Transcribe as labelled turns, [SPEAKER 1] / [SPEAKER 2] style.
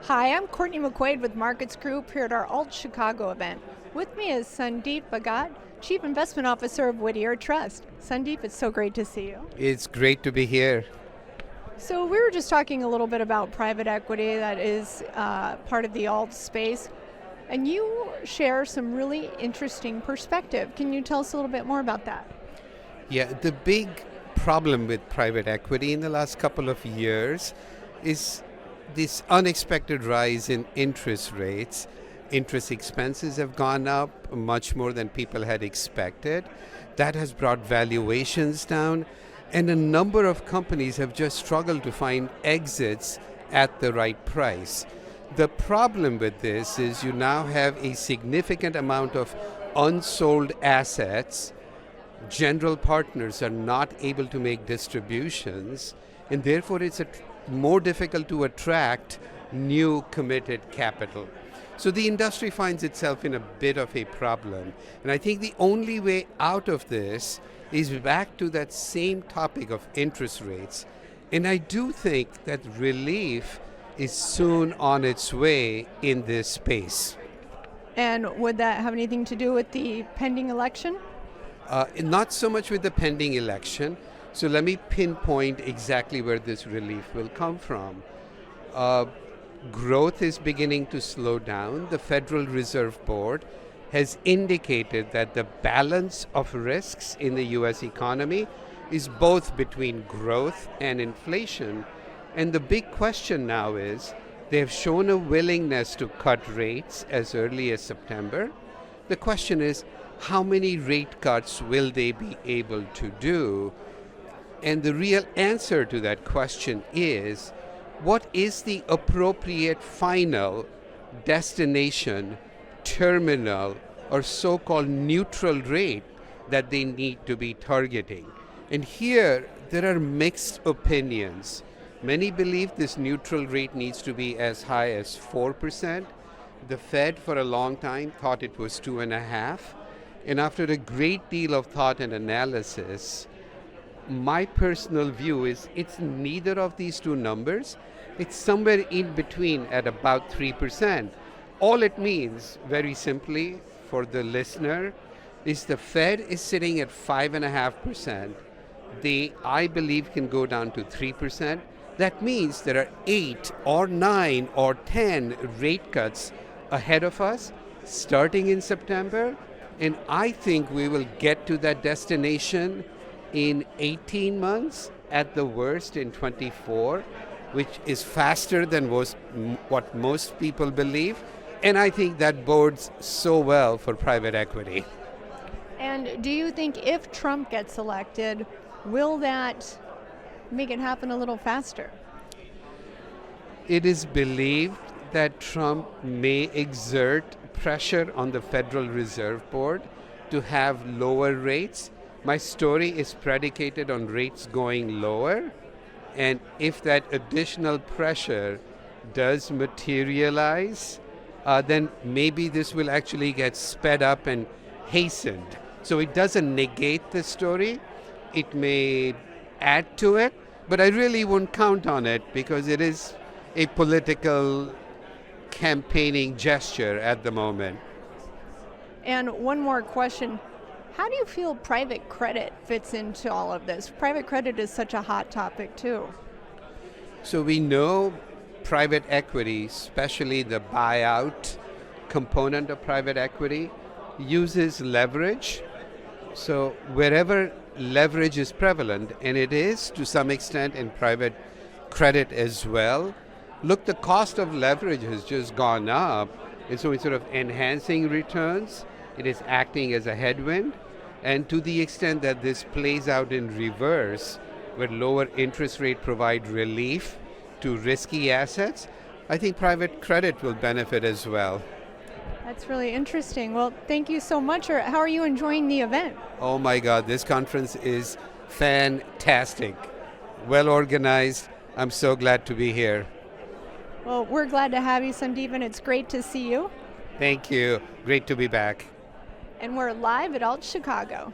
[SPEAKER 1] Hi, I'm Courtney McQuade with Markets Group here at our Alt Chicago event. With me is Sandip Bhagat, Chief Investment Officer of Whittier Trust. Sandip, it's so great to see you.
[SPEAKER 2] It's great to be here.
[SPEAKER 1] So we were just talking a little bit about private equity that is part of the alt space, and you share some really interesting perspective. Can you tell us a little bit more about that?
[SPEAKER 2] Yeah, the big problem with private equity in the last couple of years is this unexpected rise in interest rates. Interest expenses have gone up much more than people had expected. That has brought valuations down, and a number of companies have just struggled to find exits at the right price. The problem with this is you now have a significant amount of unsold assets. General partners are not able to make distributions, and therefore it's more difficult to attract new committed capital. So the industry finds itself in a bit of a problem. And I think the only way out of this is back to that same topic of interest rates. And I do think that relief is soon on its way in this space.
[SPEAKER 1] And would that have anything to do with the pending election?
[SPEAKER 2] Not so much with the pending election. So let me pinpoint exactly where this relief will come from. Growth is beginning to slow down. The Federal Reserve Board has indicated that the balance of risks in the US economy is both between growth and inflation. And the big question now is they have shown a willingness to cut rates as early as September. The question is, how many rate cuts will they be able to do? And the real answer to that question is, what is the appropriate final destination, terminal, or so-called neutral rate that they need to be targeting? And here, there are mixed opinions. Many believe this neutral rate needs to be as high as 4%. The Fed, for a long time, thought it was 2.5%. And after a great deal of thought and analysis, my personal view is it's neither of these two numbers. It's somewhere in between at about 3%. All it means, very simply, for the listener, is the Fed is sitting at 5.5%. They, I believe, can go down to 3%. That means there are 8 or 9 or 10 rate cuts ahead of us starting in September. And I think we will get to that destination in 18 months, at the worst in 24, which is faster than what most people believe. And I think that bodes so well for private equity.
[SPEAKER 1] And do you think if Trump gets elected, will that make it happen a little faster?
[SPEAKER 2] It is believed that Trump may exert pressure on the Federal Reserve Board to have lower rates. My story is predicated on rates going lower, and if that additional pressure does materialize, then maybe this will actually get sped up and hastened. So it doesn't negate the story, it may add to it, but I really wouldn't count on it because it is a political campaigning gesture at the moment.
[SPEAKER 1] And one more question. How do you feel private credit fits into all of this? Private credit is such a hot topic too.
[SPEAKER 2] So we know private equity, especially the buyout component of private equity, uses leverage. So wherever leverage is prevalent, and it is to some extent in private credit as well, look, the cost of leverage has just gone up, and so instead of enhancing returns, it is acting as a headwind. And to the extent that this plays out in reverse, where lower interest rate provide relief to risky assets, I think private credit will benefit as well.
[SPEAKER 1] That's really interesting. Well, thank you so much. How are you enjoying the event?
[SPEAKER 2] Oh my God, this conference is fantastic. Well organized. I'm so glad to be here.
[SPEAKER 1] Well, we're glad to have you, Sandip, and it's great to see you.
[SPEAKER 2] Thank you. Great to be back.
[SPEAKER 1] And we're live at Alt Chicago.